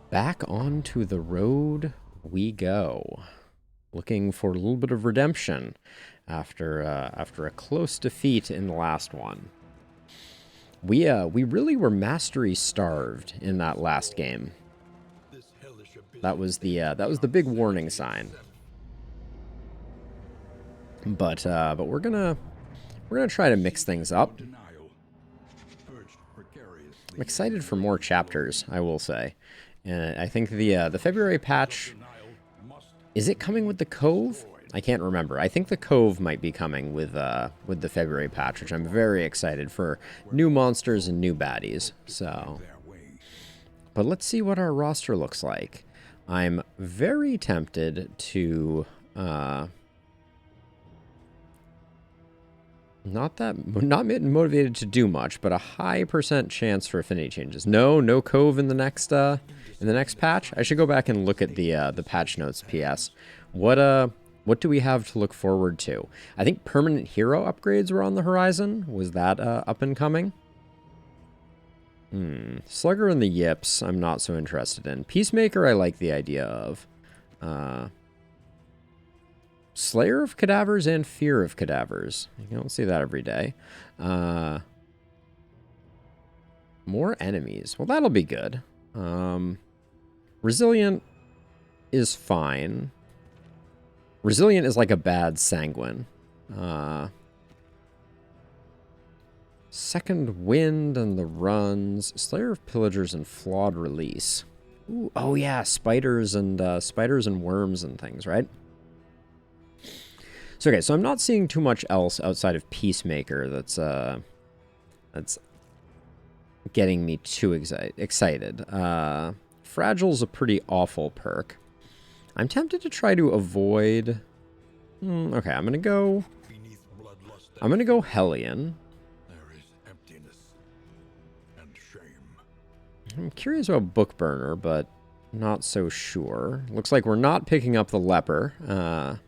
Back onto the road we go. Looking for a little bit of redemption after a close defeat in the last one. We really were mastery starved in that last game. That was the big warning sign. But we're gonna try to mix things up. I'm excited for more chapters, I will say. And I think the February patch, is it coming with the Cove? I can't remember. I think the Cove might be coming with the February patch, which I'm very excited for. New monsters and new baddies. So, but let's see what our roster looks like. I'm very tempted to not motivated to do much, but a high % chance for affinity changes. No Cove in the next patch. I should go back and look at the patch notes. PS, what do we have to look forward to? I think permanent hero upgrades were on the horizon. Was that up and coming? Slugger and the Yips, I'm not so interested in. Peacemaker, I like the idea of. Slayer of Cadavers and Fear of Cadavers. You don't see that every day. More enemies. Well, that'll be good. Resilient is fine. Resilient is like a bad Sanguine. Second Wind and the Runs. Slayer of Pillagers and Flawed Release. Ooh, oh yeah, spiders and worms and things, right? So okay, so I'm not seeing too much else outside of Peacemaker that's getting me too excited. Fragile's a pretty awful perk. I'm tempted to try to avoid. Okay, I'm gonna go Hellion. I'm curious about Bookburner, but not so sure. Looks like we're not picking up the Leper.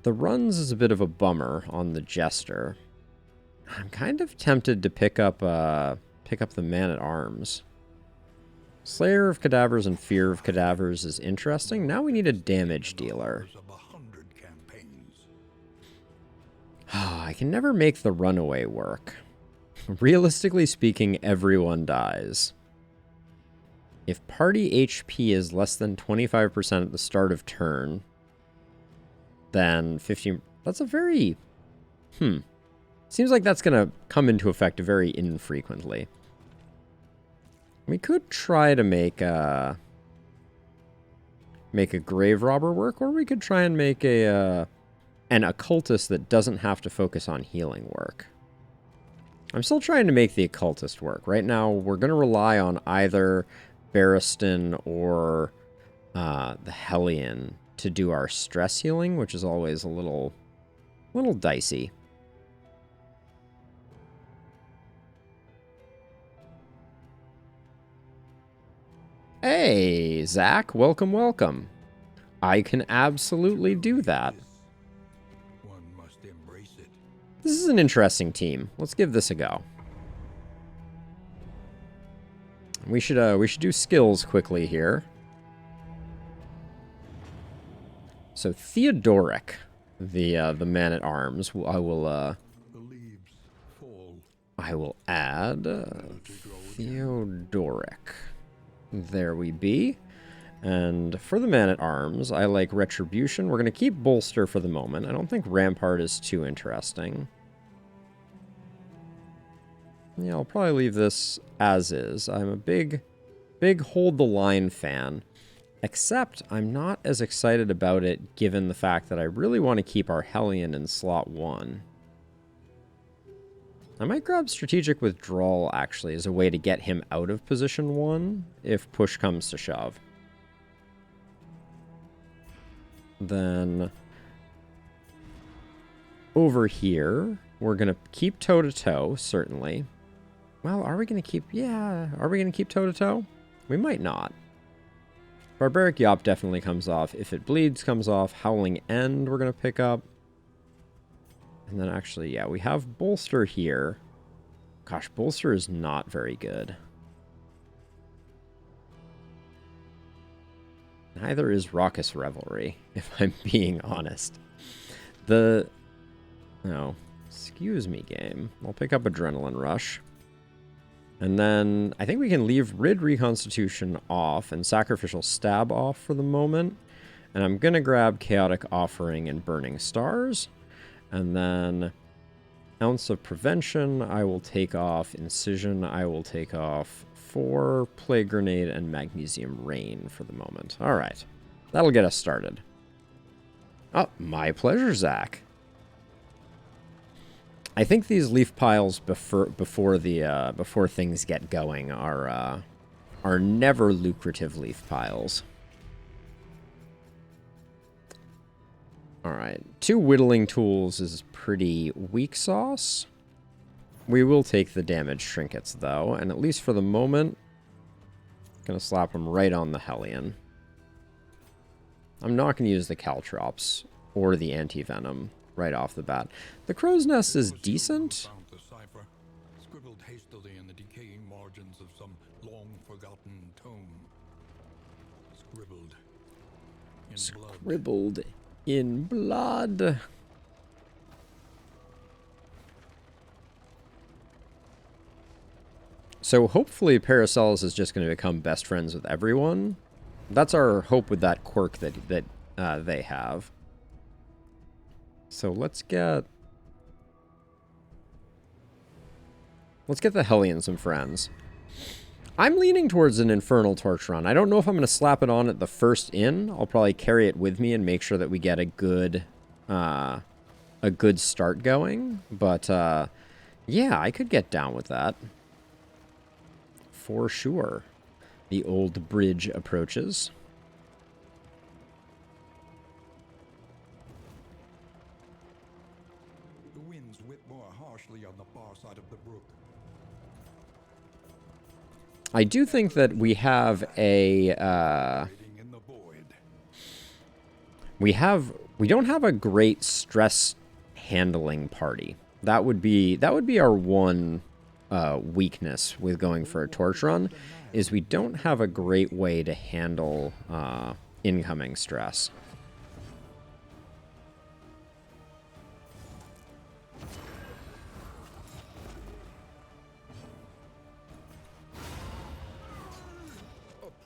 The Runs is a bit of a bummer on the Jester. I'm kind of tempted to pick up the Man-at-Arms. Slayer of Cadavers and Fear of Cadavers is interesting. Now we need a damage dealer. I can never make the Runaway work. Realistically speaking, everyone dies. If party HP is less than 25% at the start of turn, then 15... That's a very... Seems like that's going to come into effect very infrequently. We could try to make a Grave Robber work, or we could try and make an Occultist that doesn't have to focus on healing work. I'm still trying to make the Occultist work. Right now, we're going to rely on either Barristan or the Hellion to do our stress healing, which is always a little dicey. Hey, Zach, welcome, welcome. I can absolutely do that. This is an interesting team. Let's give this a go. We should do skills quickly here. So Theodoric, the Man-at-Arms, I will add Theodoric. There we be. And for the Man-at-Arms, I like Retribution. We're going to keep Bolster for the moment. I don't think Rampart is too interesting. Yeah, I'll probably leave this as is. I'm a big Hold the Line fan. Except I'm not as excited about it given the fact that I really want to keep our Hellion in slot 1. I might grab Strategic Withdrawal, actually, as a way to get him out of position 1 if push comes to shove. Then over here, we're going to keep toe-to-toe, certainly. Well, are we going to keep... Yeah, are we going to keep toe-to-toe? We might not. Barbaric Yop definitely comes off. If it bleeds, comes off. Howling End we're going to pick up. And then actually, yeah, we have Bolster here. Gosh, Bolster is not very good. Neither is Raucous Revelry, if I'm being honest. No, excuse me, game. I'll pick up Adrenaline Rush. And then I think we can leave Rid Reconstitution off and Sacrificial Stab off for the moment. And I'm going to grab Chaotic Offering and Burning Stars. And then Ounce of Prevention I will take off. Incision I will take off. 4 Plague Grenade and Magnesium Rain for the moment. All right. That'll get us started. Oh, my pleasure, Zach. I think these leaf piles before things get going are never lucrative leaf piles. All right, 2 whittling tools is pretty weak sauce. We will take the damage trinkets though, and at least for the moment, gonna slap them right on the Hellion. I'm not gonna use the Caltrops or the anti-venom right off the bat. The Crow's Nest is decent. Scribbled hastily in the decaying margins of some long-forgotten tome. Scribbled in blood. So hopefully Paracelsus is just going to become best friends with everyone. That's our hope with that quirk that they have. So let's get the Hellion some friends. I'm leaning towards an Infernal Torch run. I don't know if I'm going to slap it on at the first inn. I'll probably carry it with me and make sure that we get a good start going. But yeah, I could get down with that. For sure. The old bridge approaches. On the far side of the brook. I do think that we have a we don't have a great stress handling party. That would be our one weakness with going for a torch run, is we don't have a great way to handle incoming stress.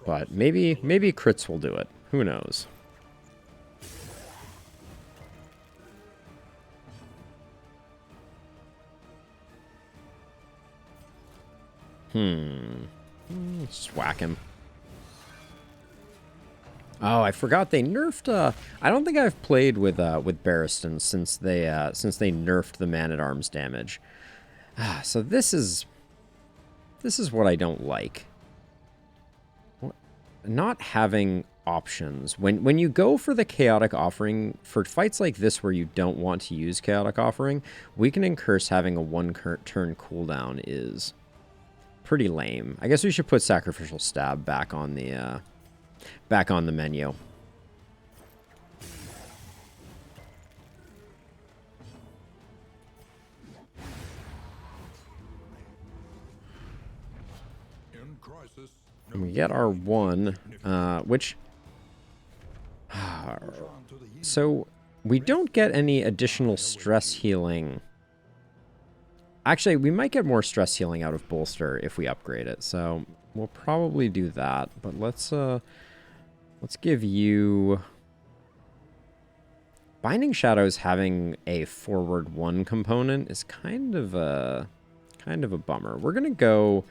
But maybe crits will do it. Who knows? Just whack him. Oh, I forgot they nerfed. I don't think I've played with Barristan since they nerfed the man-at-arms damage. So this is what I don't like. Not having options. When you go for the Chaotic Offering, for fights like this where you don't want to use Chaotic Offering, Weaken and Curse having a 1-turn cooldown is pretty lame. I guess we should put Sacrificial Stab back on the menu. And we get our 1, which... so, we don't get any additional stress healing. Actually, we might get more stress healing out of Bolster if we upgrade it, so we'll probably do that. But let's give you... Binding Shadows having a forward 1 component is kind of a bummer. We're going to go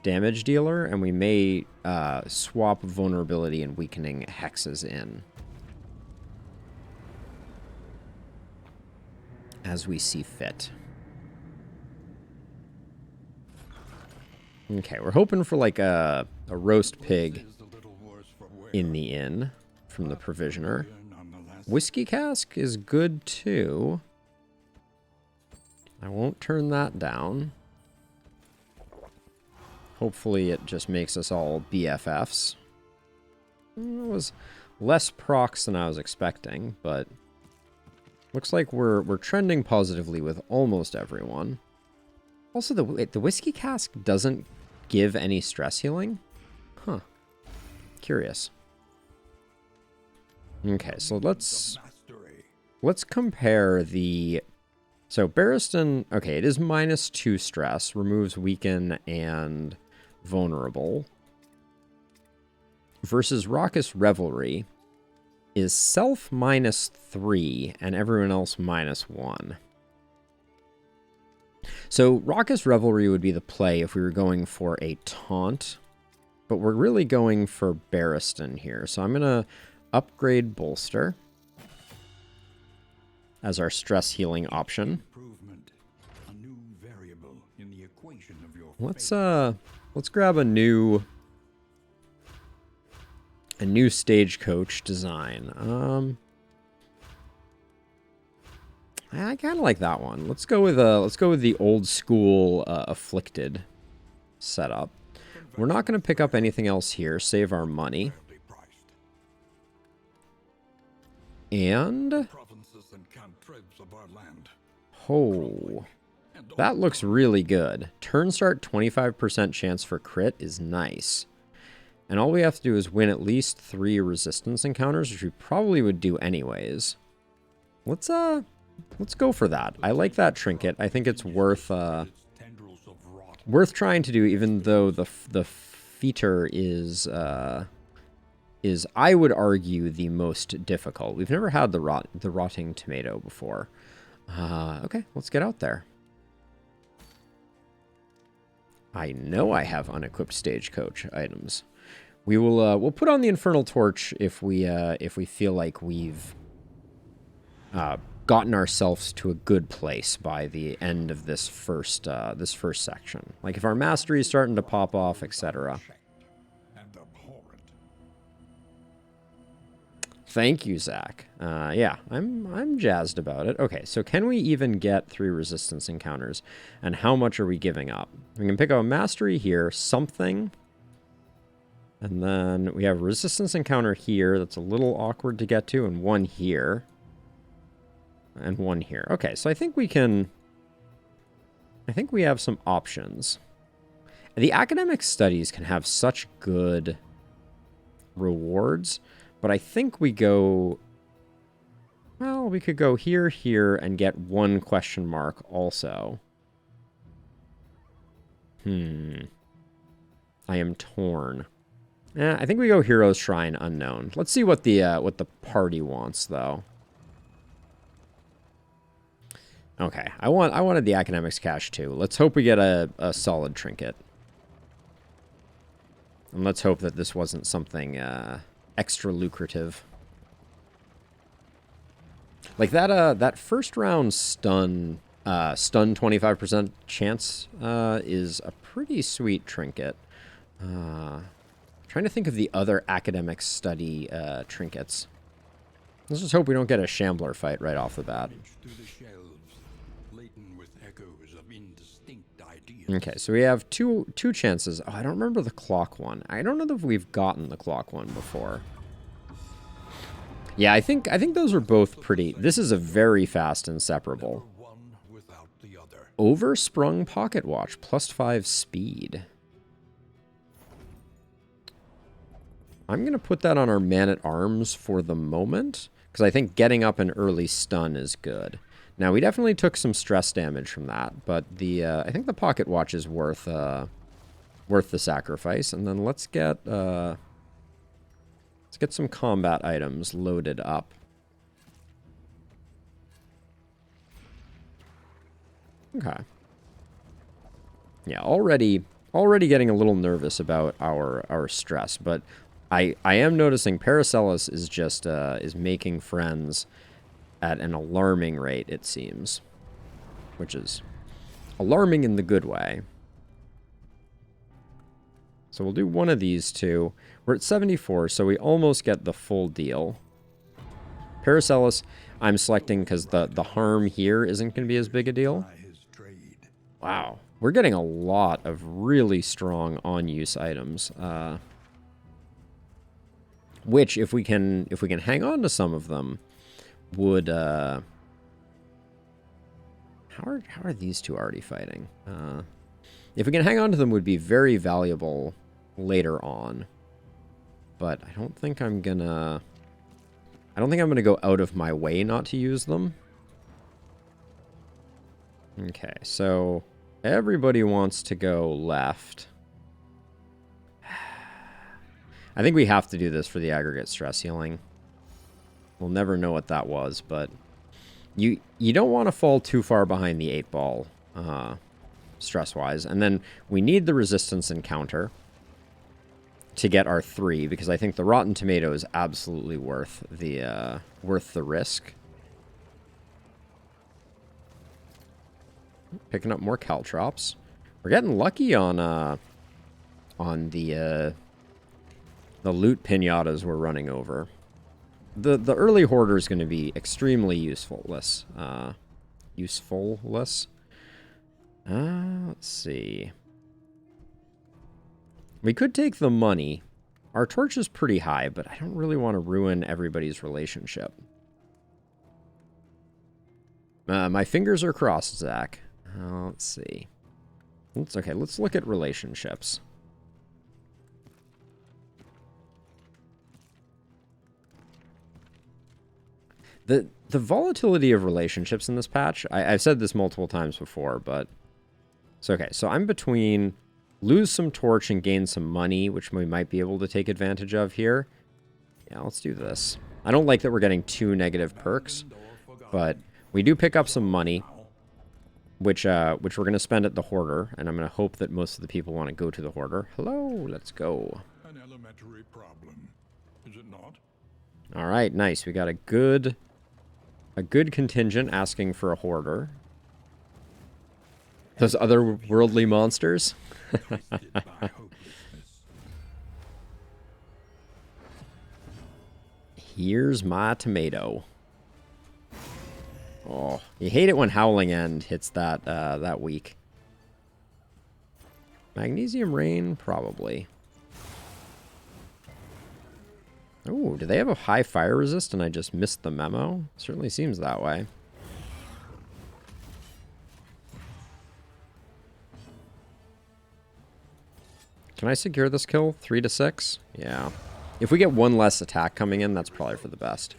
Damage Dealer, and we may swap Vulnerability and Weakening hexes in as we see fit. Okay, we're hoping for like a roast pig in the inn from the Provisioner. Whiskey Cask is good too. I won't turn that down. Hopefully it just makes us all BFFs. It was less procs than I was expecting, but looks like we're trending positively with almost everyone. Also, the Whiskey Cask doesn't give any stress healing? Huh. Curious. Okay, so let's Mastery. compare the... So Barristan, okay, it is -2 stress, removes weaken and vulnerable. Versus Raucous Revelry is self -3 and everyone else -1. So Raucous Revelry would be the play if we were going for a taunt, but we're really going for Barristan here. So I'm going to upgrade Bolster as our stress healing option. Improvement. A new variable in the equation of your Let's grab a new stagecoach design. I kind of like that one. Let's go with the old school afflicted setup. We're not going to pick up anything else here. Save our money. fairly priced. And Provinces and cantrips of our land. oh, And that looks really good. Turn start 25% chance for crit is nice. And all we have to do is win at least 3 resistance encounters, which we probably would do anyways. Let's go for that. I like that trinket. I think it's worth its tendrils of rot. worth trying to do, even though the feature is I would argue the most difficult. We've never had the rotting tomato before. Okay, let's get out there. I know I have unequipped stagecoach items. We will we'll put on the infernal torch if we feel like we've gotten ourselves to a good place by the end of this first section. Like if our mastery is starting to pop off, etc. And abhorrent. Thank you, Zach. Yeah, I'm jazzed about it. Okay, so can we even get 3 resistance encounters? And how much are we giving up? We can pick up a mastery here, something. And then we have a resistance encounter here that's a little awkward to get to, and one here. And one here. Okay, so I think we have some options. The academic studies can have such good rewards, but I think we go... Well, we could go here, here, and get 1 question mark also. I am torn. I think we go Hero's Shrine Unknown. Let's see what the party wants, though. Okay, I wanted the academics cash too. Let's hope we get a solid trinket. And let's hope that this wasn't something extra lucrative. Like that first round stun 25% chance is a pretty sweet trinket. Trying to think of the other academic study trinkets. Let's just hope we don't get a shambler fight right off the bat. Through the shelves, laden with echoes of indistinct ideas. Okay, so we have two chances. Oh, I don't remember the clock one. I don't know if we've gotten the clock one before. Yeah, I think those are both pretty. This is a very fast inseparable. One without the other. Oversprung pocket watch, +5 speed. I'm going to put that on our man-at-arms for the moment, because I think getting up an early stun is good. Now, we definitely took some stress damage from that, but I think the pocket watch is worth the sacrifice. And then let's get some combat items loaded up. Okay. Yeah, already getting a little nervous about our stress, but I am noticing Paracelsus is just is making friends at an alarming rate, it seems, which is alarming in the good way. So we'll do one of these two. We're at 74, so we almost get the full deal. Paracelsus, I'm selecting because the harm here isn't going to be as big a deal. By his trade. Wow, we're getting a lot of really strong on-use items. Which, if we can hang on to some of them, would how are these two already fighting? If we can hang on to them, would be very valuable later on. But I don't think I'm gonna I don't think I'm going to go out of my way not to use them. Okay, so everybody wants to go left. I think we have to do this for the aggregate stress healing. We'll never know what that was, but you don't want to fall too far behind the 8-ball stress-wise. And then we need the resistance encounter to get our 3, because I think the Rotten Tomato is absolutely worth the risk. Picking up more caltrops. We're getting lucky on the loot pinatas we're running over. The early hoarder is going to be extremely useless. Let's see. We could take the money. Our torch is pretty high, but I don't really want to ruin everybody's relationship. My fingers are crossed, Zach. Let's see. It's okay. Let's look at relationships. The volatility of relationships in this patch, I've said this multiple times before, but it's okay. So I'm between lose some torch and gain some money, which we might be able to take advantage of here. Yeah, let's do this. I don't like that we're getting 2 negative perks, but we do pick up some money, which we're going to spend at the hoarder, and I'm going to hope that most of the people want to go to the hoarder. Hello, let's go. An elementary problem, is it not? All right, nice. We got a good contingent asking for a hoarder. Those otherworldly monsters. Wasted by hopelessness. Here's my tomato. Oh, you hate it when Howling End hits that weak. Magnesium Rain, probably. Oh, do they have a high fire resist and I just missed the memo? Certainly seems that way. Can I secure this kill? 3 to 6? Yeah. If we get 1 less attack coming in, that's probably for the best.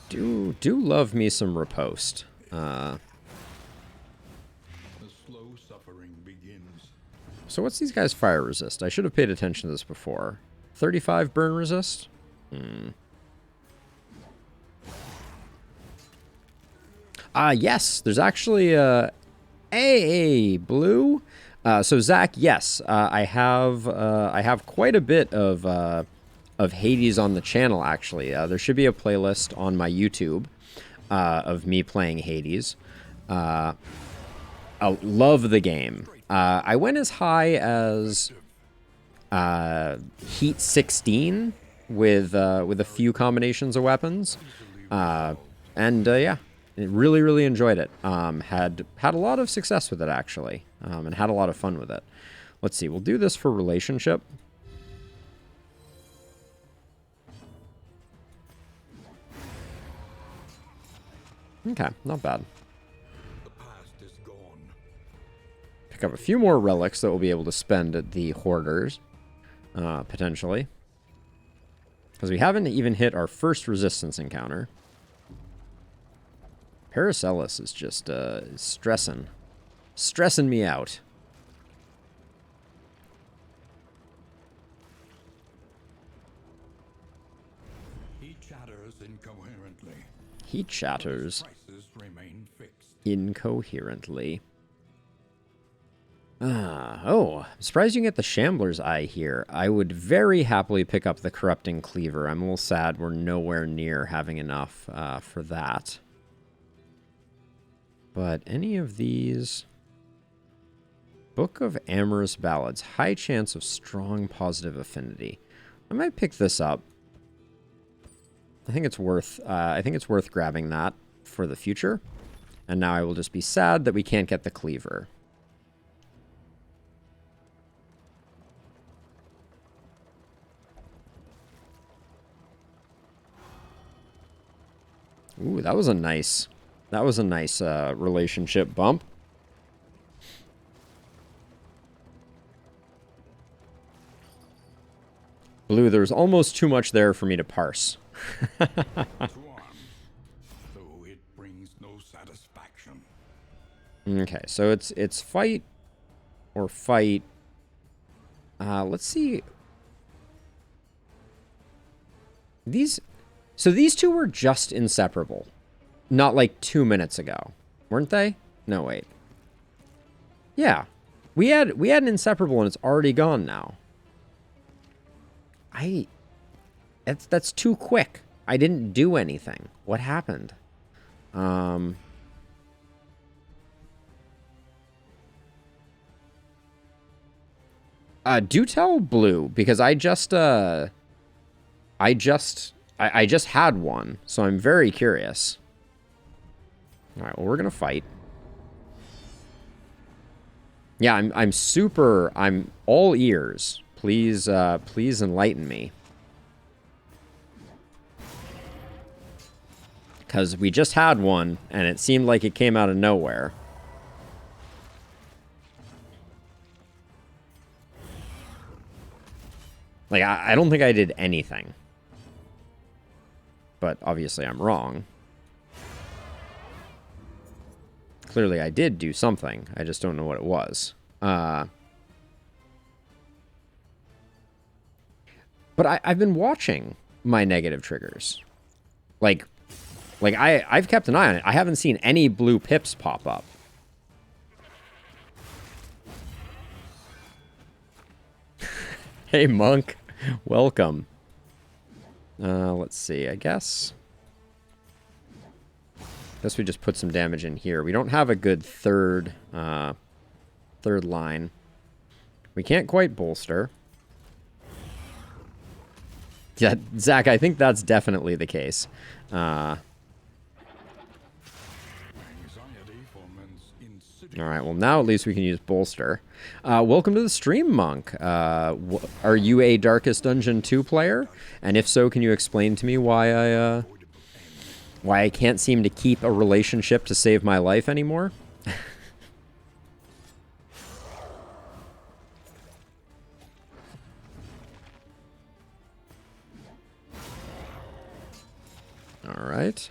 Do love me some riposte. The slow suffering begins. So what's these guys' fire resist? I should have paid attention to this before. 35 burn resist? Yes, there's actually a blue. So Zach, yes, I have quite a bit of Hades on the channel. Actually, there should be a playlist on my YouTube of me playing Hades. I love the game. I went as high as Heat 16 with a few combinations of weapons, and yeah. Really enjoyed it. Had a lot of success with it, actually, and had a lot of fun with it. Let's see. We'll do this for relationship. Okay, not bad. The past is gone. Pick up a few more relics that we'll be able to spend at the hoarders, potentially. Because we haven't even hit our first resistance encounter. Paracelsus is just stressing me out. He chatters incoherently. He chatters Prices remain fixed. incoherently. Oh, I'm surprised you can get the Shambler's Eye here. I would very happily pick up the Corrupting Cleaver. I'm a little sad we're nowhere near having enough for that. But any of these... Book of Amorous Ballads. High chance of strong positive affinity. I might pick this up. I think it's worth grabbing that for the future. And now I will just be sad that we can't get the cleaver. Ooh, that was a nice relationship bump. Blue, there's almost too much there for me to parse. To arms, though it brings no satisfaction. Okay, so it's fight or fight. Let's see. So these two were just inseparable. Not like 2 minutes ago. Weren't they? No, wait. Yeah. We had an inseparable and it's already gone now. That's too quick. I didn't do anything. What happened? Do tell Blue, because I just had one, so I'm very curious. All right, well, we're gonna fight. Yeah, I'm all ears. Please, please enlighten me. Because we just had one, and it seemed like it came out of nowhere. Like, I don't think I did anything. But obviously I'm wrong. Clearly I did do something. I just don't know what it was. But I've been watching my negative triggers. Like I've kept an eye on it. I haven't seen any blue pips pop up. Hey, Monk. Welcome. Let's see. I guess we just put some damage in here. We don't have a good third line. We can't quite bolster. Yeah, Zach, I think that's definitely the case. All right, well, now at least we can use bolster. Welcome to the stream, Monk. Are you a Darkest Dungeon 2 player? And if so, can you explain to me why I can't seem to keep a relationship to save my life anymore? All right.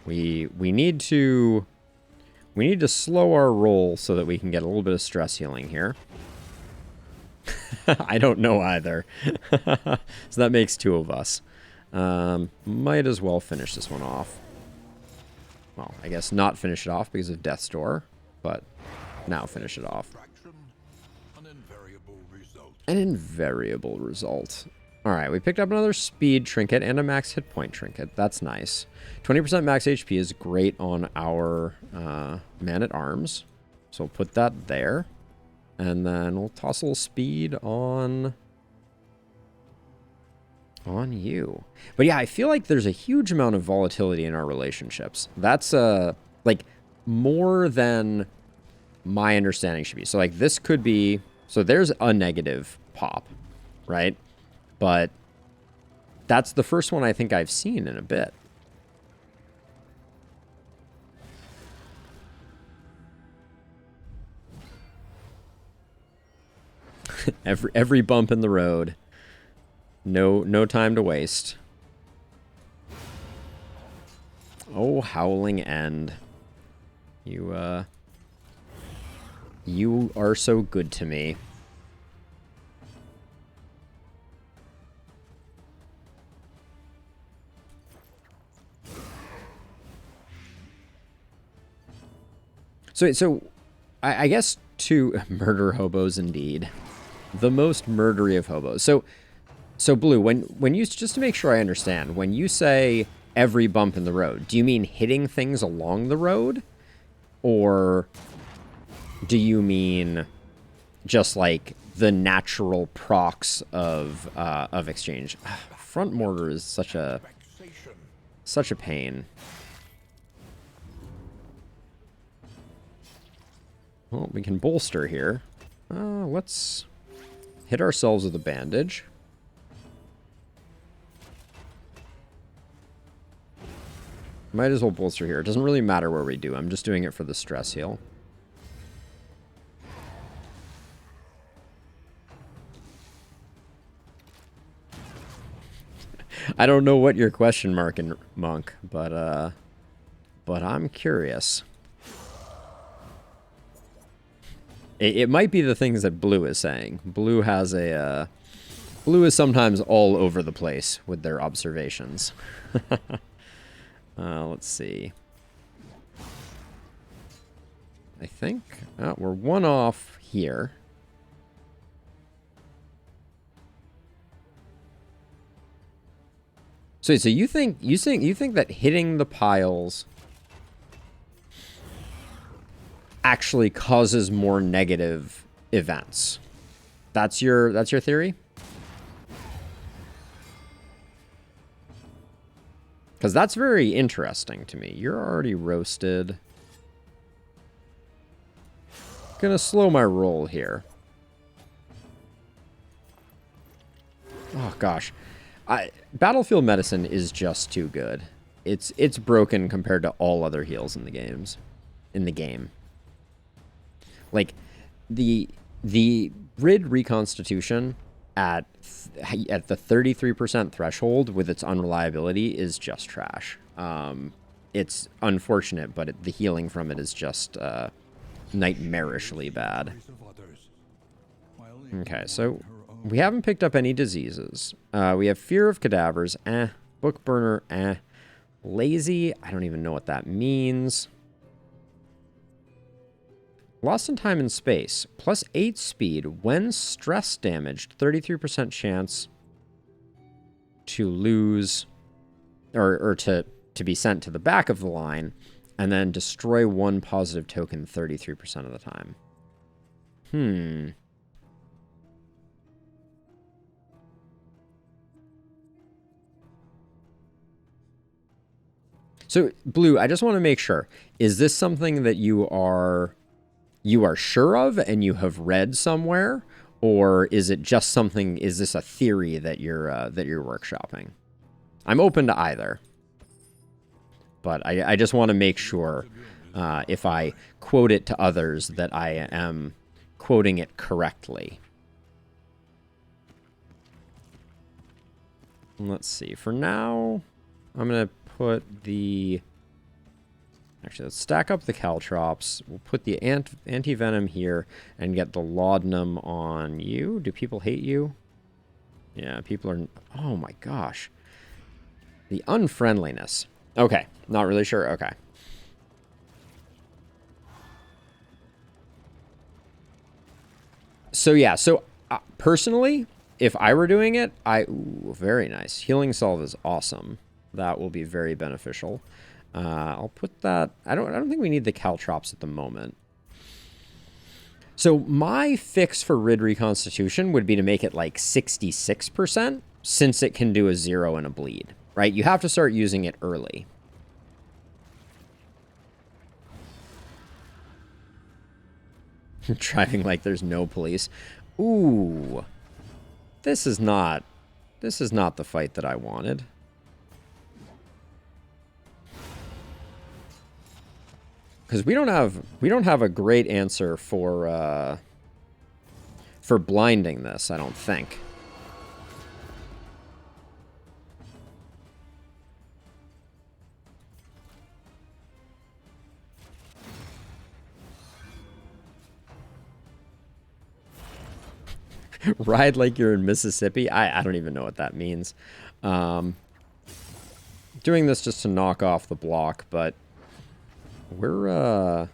We need to slow our roll so that we can get a little bit of stress healing here. I don't know either. So that makes two of us. Might as well finish this one off. Well, I guess not finish it off because of Death's Door, but now finish it off. An invariable result. Alright, we picked up another speed trinket and a max hit point trinket. That's nice. 20% max HP is great on our man-at-arms. So we'll put that there. And then we'll toss a little speed on you. But yeah, I feel like there's a huge amount of volatility in our relationships. That's like more than my understanding should be. So like this could be, so there's a negative pop, right? But that's the first one I think I've seen in a bit. every bump in the road. No time to waste. Oh, Howling End. You are so good to me. So I guess to murder hobos indeed. The most murdery of hobos. So Blue, when you, just to make sure I understand, when you say every bump in the road, do you mean hitting things along the road? Or do you mean just like the natural procs of exchange? Front mortar is such a pain. Well, we can bolster here. Let's hit ourselves with a bandage. Might as well bolster here. It doesn't really matter where we do. I'm just doing it for the stress heal. I don't know what you're question marking, Monk, but I'm curious. It might be the things that Blue is saying. Blue has a Blue is sometimes all over the place with their observations. Let's see. I think we're one off here. So you think that hitting the piles actually causes more negative events? That's your theory? Because that's very interesting to me. You're already roasted. Gonna slow my roll here. Oh gosh. Battlefield Medicine is just too good. It's broken compared to all other heals in the game. Like the Rid Reconstitution at the 33% threshold with its unreliability is just trash. It's unfortunate, but the healing from it is just nightmarishly bad. Okay, so we haven't picked up any diseases. We have Fear of Cadavers, Book Burner, Lazy, I don't even know what that means. Lost in Time and Space, plus 8 speed, when stress damaged, 33% chance to lose, or to be sent to the back of the line, and then destroy 1 positive token 33% of the time. So, Blue, I just want to make sure. Is this something that you are sure of and you have read somewhere? Or is it just something, is this a theory that you're workshopping? I'm open to either. But I just want to make sure if I quote it to others that I am quoting it correctly. Let's see. For now, I'm going to put the... Actually, let's stack up the Caltrops. We'll put the anti-venom here and get the laudanum on you. Do people hate you? Yeah, people are... Oh my gosh. The unfriendliness. Okay, not really sure. Okay. So yeah, so personally, if I were doing it, ooh, very nice. Healing Salve is awesome. That will be very beneficial. I'll put that... I don't think we need the Caltrops at the moment. So my fix for Rid Reconstitution would be to make it like 66%, since it can do a 0 and a bleed, right? You have to start using it early. Driving like there's no police. Ooh. This is not the fight that I wanted. Because we don't have a great answer for blinding this, I don't think. Ride like you're in Mississippi? I don't even know what that means. Doing this just to knock off the block, but we're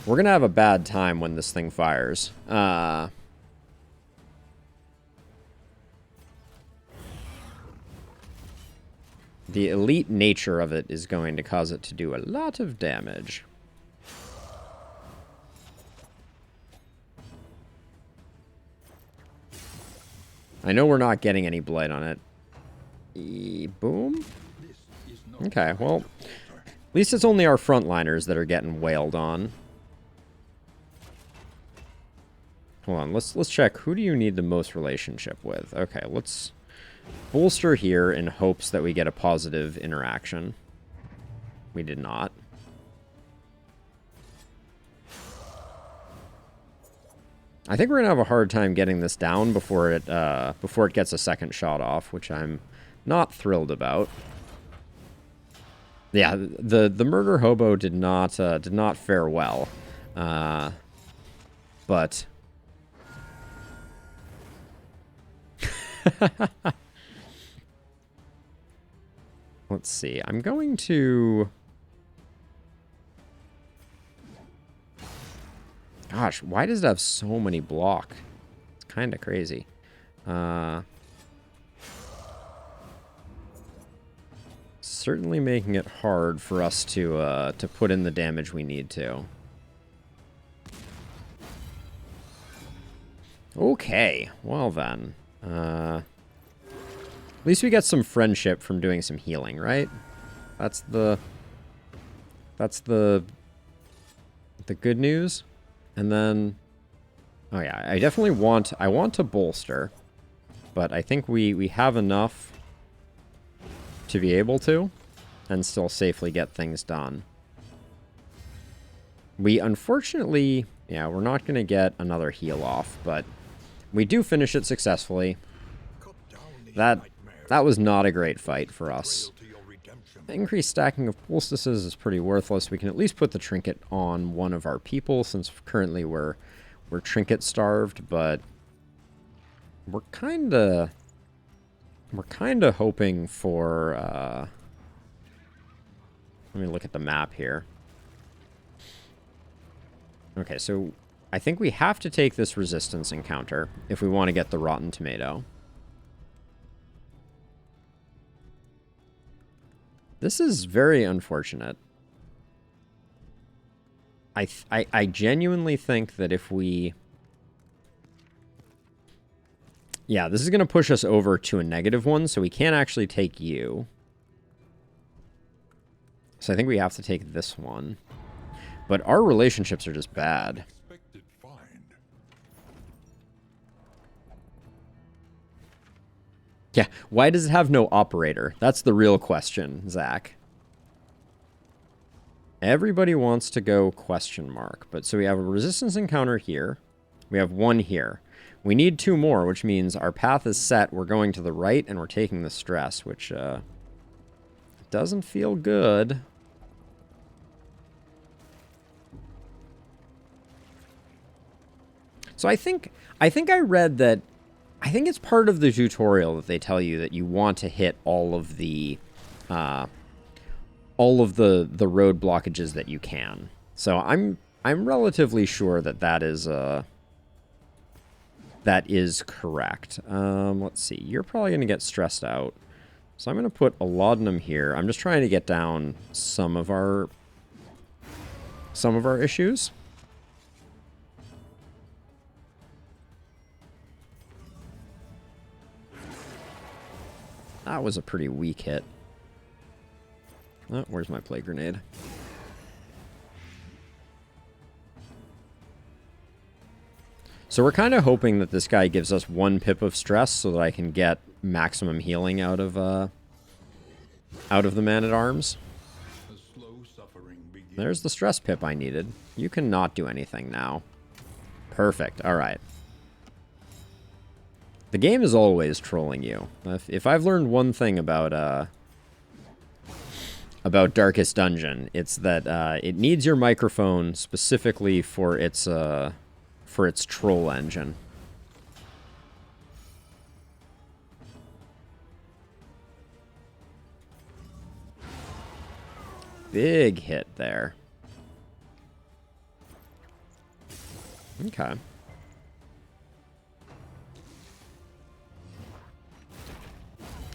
gonna have a bad time when this thing fires. The elite nature of it is going to cause it to do a lot of damage. I know we're not getting any blight on it. Boom. Okay, well, at least it's only our frontliners that are getting wailed on. Hold on, let's check. Who do you need the most relationship with? Okay, let's bolster here in hopes that we get a positive interaction. We did not. I think we're gonna have a hard time getting this down before it gets a second shot off, which I'm not thrilled about. Yeah, the murder hobo did not fare well, but let's see. I'm going to. Gosh, why does it have so many block? It's kind of crazy. Certainly making it hard for us to put in the damage we need to. Okay, well then. At least we get some friendship from doing some healing, right? That's the good news. And then, oh yeah, I definitely want to bolster, but I think we have enough to be able to and still safely get things done. We unfortunately, yeah, we're not going to get another heal off, but we do finish it successfully. That was not a great fight for us. Increased stacking of poultices is pretty worthless. We can at least put the trinket on one of our people, since currently we're trinket starved, but we're kinda hoping for let me look at the map here. Okay, so I think we have to take this resistance encounter if we want to get the rotten tomato. This is very unfortunate. I genuinely think that if we... Yeah, this is going to push us over to a -1, so we can't actually take you. So I think we have to take this one. But our relationships are just bad. Yeah, why does it have no operator? That's the real question, Zach. Everybody wants to go question mark. But so we have a resistance encounter here. We have one here. We need 2 more, which means our path is set. We're going to the right, and we're taking the stress, which doesn't feel good. So I think I read that... I think it's part of the tutorial that they tell you that you want to hit all of the road blockages that you can. So I'm relatively sure that that is correct. Let's see. You're probably going to get stressed out. So I'm going to put a laudanum here. I'm just trying to get down some of our issues. That was a pretty weak hit. Oh, where's my plague grenade? So we're kind of hoping that this guy gives us 1 pip of stress so that I can get maximum healing out of the Man-at-Arms. There's the stress pip I needed. You cannot do anything now. Perfect. All right. The game is always trolling you. If I've learned one thing about Darkest Dungeon, it's that it needs your microphone specifically for its troll engine. Big hit there. Okay.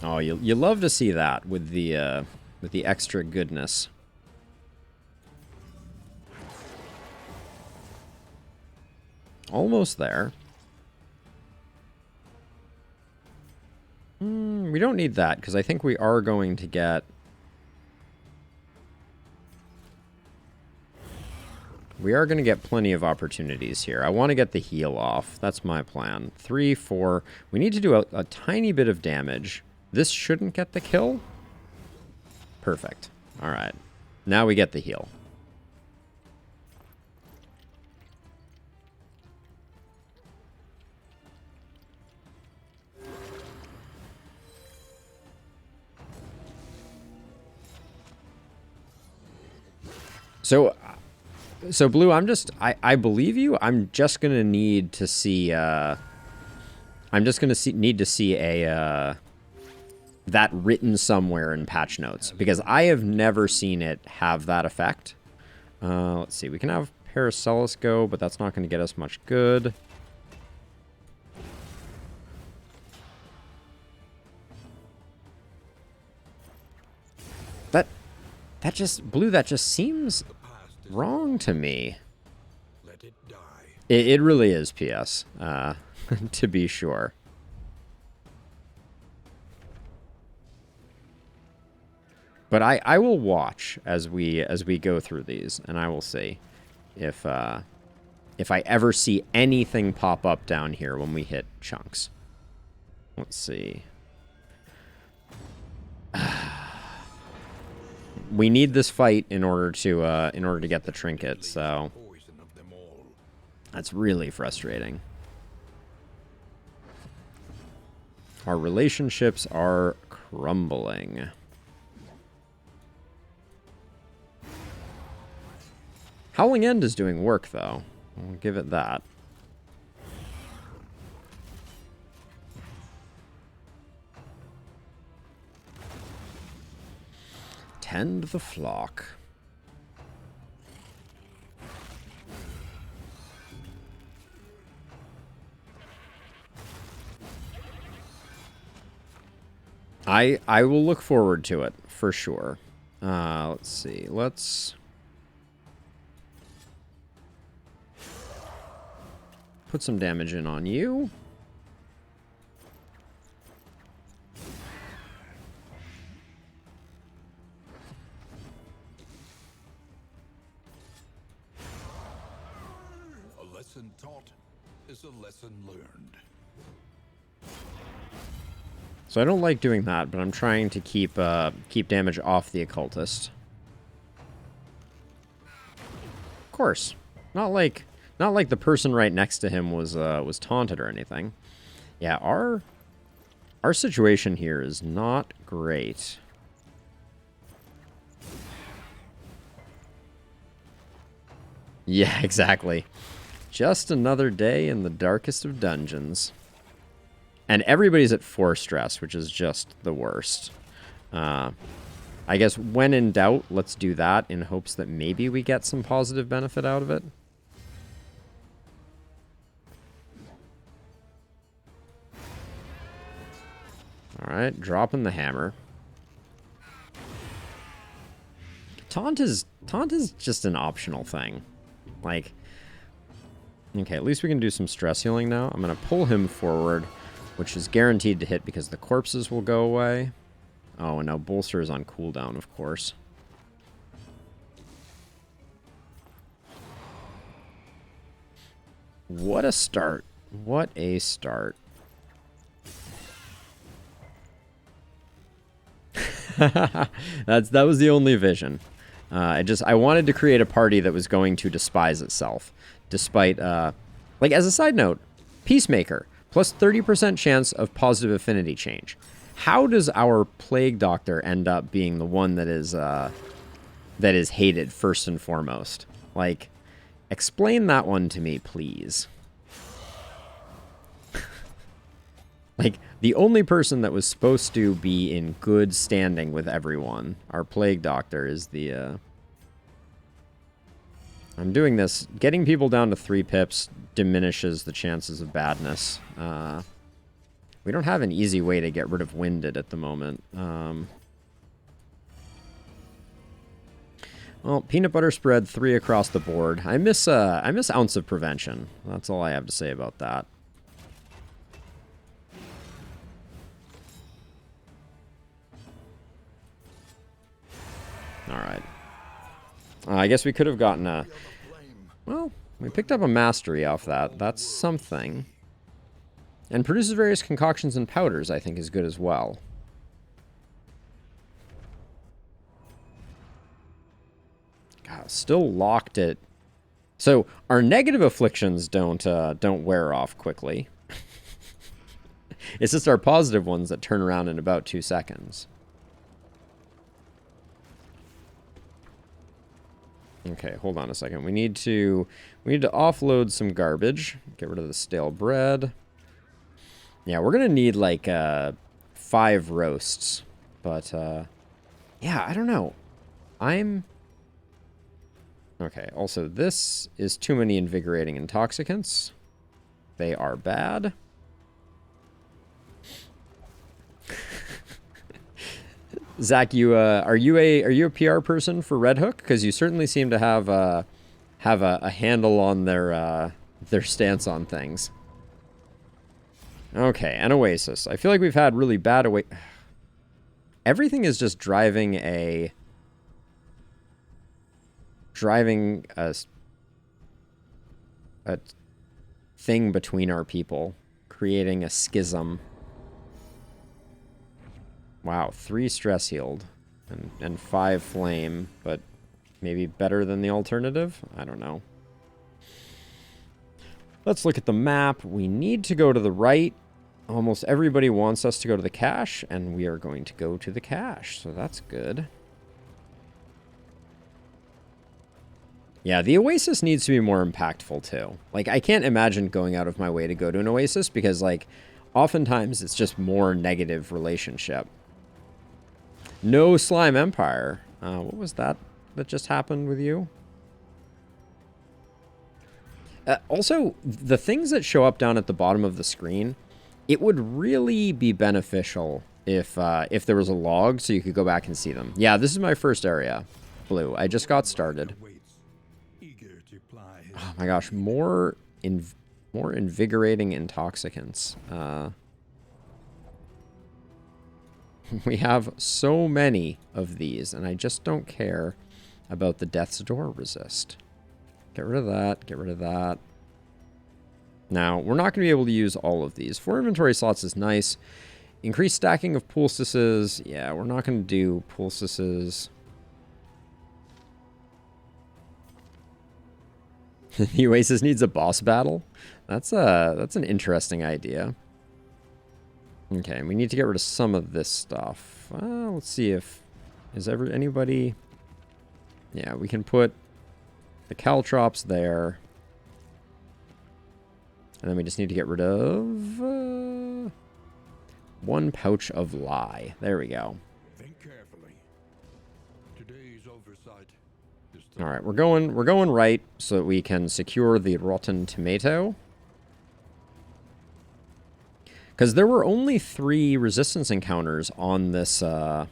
Oh, you love to see that with the extra goodness. Almost there. We don't need that because I think we are going to get... We are going to get plenty of opportunities here. I want to get the heal off. That's my plan. 3, 4. We need to do a tiny bit of damage. This shouldn't get the kill. Perfect. All right. Now we get the heal. So, so Blue, I believe you. I'm just gonna need to see, need to see a, that written somewhere in patch notes, because I have never seen it have that effect. Let's see, we can have Paracelsus go, but that's not going to get us much good. That just, Blue, that just seems wrong to me. Let it die. It really is, PS, to be sure. But I will watch as we go through these, and I will see if I ever see anything pop up down here when we hit chunks. Let's see. We need this fight in order to get the trinket, so that's really frustrating. Our relationships are crumbling. Howling End is doing work, though. I'll give it that. Tend the flock. I will look forward to it, for sure. Let's see. Let's put some damage in on you. A lesson taught is a lesson learned. So I don't like doing that, but I'm trying to keep damage off the occultist. Of course, not like the person right next to him was taunted or anything. Yeah, our situation here is not great. Yeah, exactly. Just another day in the darkest of dungeons. And everybody's at 4 stress, which is just the worst. I guess when in doubt, let's do that in hopes that maybe we get some positive benefit out of it. Alright, dropping the hammer. Taunt is just an optional thing. Like, okay, at least we can do some stress healing now. I'm going to pull him forward, which is guaranteed to hit because the corpses will go away. Oh, and now Bolster is on cooldown, of course. What a start. What a start. That was the only vision. I wanted to create a party that was going to despise itself, despite like, as a side note, Peacemaker plus 30% chance of positive affinity change. How does our Plague Doctor end up being the one that is hated first and foremost? Like, explain that one to me, please. Like, the only person that was supposed to be in good standing with everyone, our Plague Doctor, is the, I'm doing this. Getting people down to 3 pips diminishes the chances of badness. We don't have an easy way to get rid of Winded at the moment. Well, Peanut Butter Spread, 3 across the board. I miss Ounce of Prevention. That's all I have to say about that. Alright. I guess we could have gotten a... Well, we picked up a mastery off that. That's something. And produces various concoctions and powders, I think, is good as well. God, still locked at... So, our negative afflictions don't wear off quickly. It's just our positive ones that turn around in about 2 seconds. Okay, hold on a second. We need to offload some garbage. Get rid of the stale bread. Yeah, we're gonna need like 5 roasts. But yeah, I don't know. Okay, also this is too many invigorating intoxicants. They are bad. Zach, you are you a PR person for Red Hook? Because you certainly seem to have a handle on their stance on things. Okay, an Oasis. I feel like we've had really bad everything is just driving a thing between our people, creating a schism. Wow, 3 stress healed and 5 flame, but maybe better than the alternative? I don't know. Let's look at the map. We need to go to the right. Almost everybody wants us to go to the cache, and we are going to go to the cache, so that's good. Yeah, the Oasis needs to be more impactful, too. Like, I can't imagine going out of my way to go to an Oasis, because, like, oftentimes it's just more negative relationship. No Slime Empire. What was that just happened with you? Also, the things that show up down at the bottom of the screen, it would really be beneficial if there was a log so you could go back and see them. Yeah, this is my first area, Blue. I just got started. Oh my gosh, more invigorating intoxicants. We have so many of these, and I just don't care about the Death's Door resist. Get rid of that. Get rid of that. Now, we're not going to be able to use all of these. 4 inventory slots is nice. Increased stacking of poultices. Yeah, we're not going to do poultices. The Oasis needs a boss battle. That's an interesting idea. Okay, we need to get rid of some of this stuff. Let's see if anybody. Yeah, we can put the caltrops there. And then we just need to get rid of 1 pouch of lye. There we go. Think carefully. Today's oversight is All right, we're going right so that we can secure the rotten tomato. Because there were only 3 resistance encounters on this one.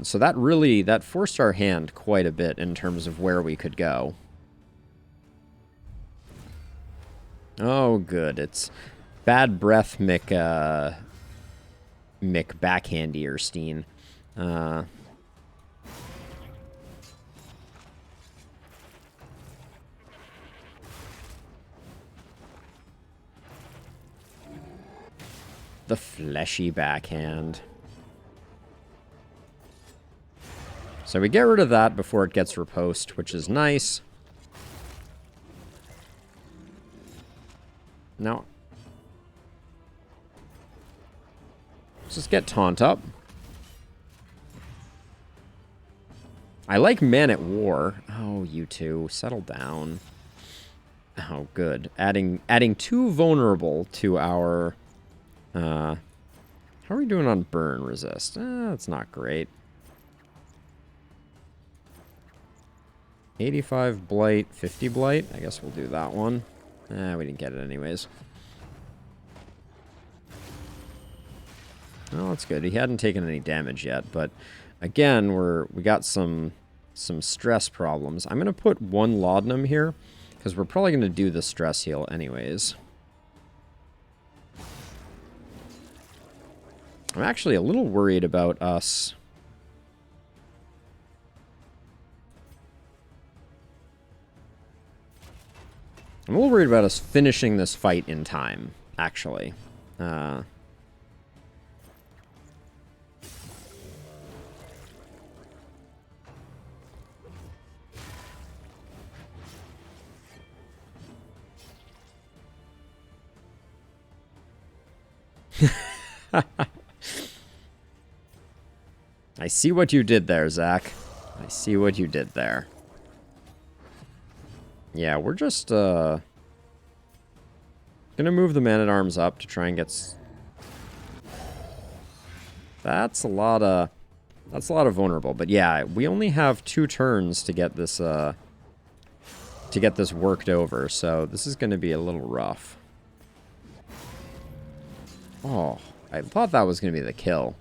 So that forced our hand quite a bit in terms of where we could go. Oh, good. It's bad breath Mick Backhandierstein. The fleshy backhand. So we get rid of that before it gets repost, which is nice. Now, let's just get Taunt up. I like Man at War. Oh, you two, settle down. Oh, good. Adding 2 vulnerable to our... how are we doing on burn resist? That's not great. 85 blight, 50 blight. I guess we'll do that one. We didn't get it anyways. Oh, that's good. He hadn't taken any damage yet, but again, we got some stress problems. I'm gonna put 1 laudanum here because we're probably gonna do the stress heal anyways. I'm actually a little worried about us. I'm a little worried about us finishing this fight in time, actually. I see what you did there, Zach. I see what you did there. Yeah, we're just, gonna move the Man-at-Arms up to try and get... That's a lot of vulnerable. But yeah, we only have 2 turns to get this, worked over. So this is gonna be a little rough. Oh, I thought that was gonna be the kill.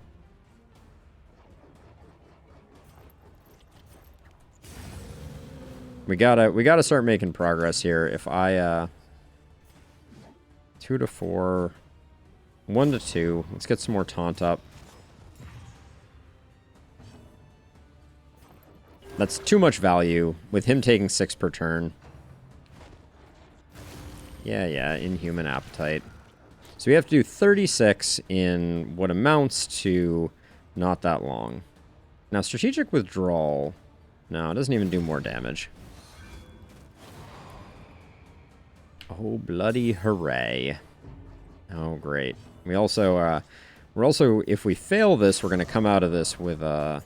We gotta start making progress here. If I 2 to 4, 1 to 2. Let's get some more taunt up. That's too much value with him taking 6 per turn. Yeah, inhuman appetite. So we have to do 36 in what amounts to not that long. Now strategic withdrawal. No, it doesn't even do more damage. Oh, bloody hooray. Oh, great. We also, if we fail this, we're going to come out of this with a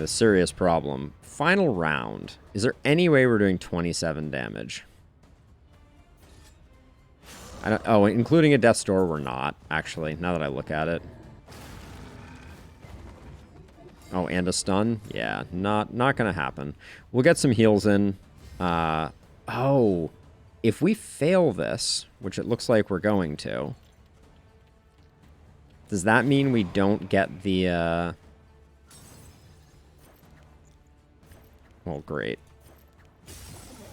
serious problem. Final round. Is there any way we're doing 27 damage? Oh, including a Death's Door, we're not, actually, now that I look at it. Oh, and a stun? Yeah, not going to happen. We'll get some heals in. Oh, if we fail this, which it looks like we're going to, does that mean we don't get the, well, great.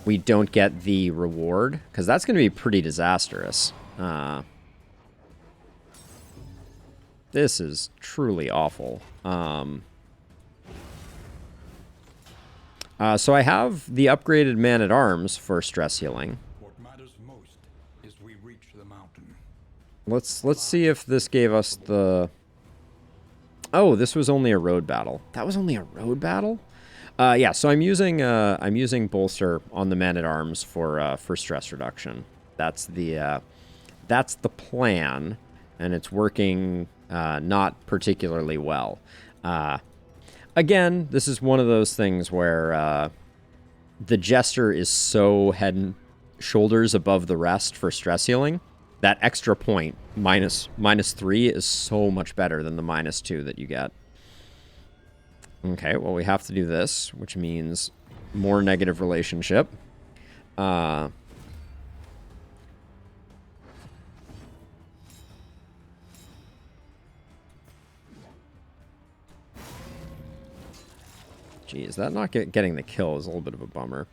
We don't get the reward, because that's going to be pretty disastrous. This is truly awful. So I have the upgraded Man-at-Arms for stress healing. What matters most is we reach the mountain. Let's see if this gave us the... Oh, this was only a road battle. That was only a road battle? Yeah, so I'm using bolster on the Man-at-Arms for stress reduction. That's the plan, and it's working not particularly well. Again, this is one of those things where the Jester is so head and shoulders above the rest for stress healing. That extra point, minus 3, is so much better than the -2 that you get. Okay, well, we have to do this, which means more negative relationship. Geez, that not getting the kill is a little bit of a bummer.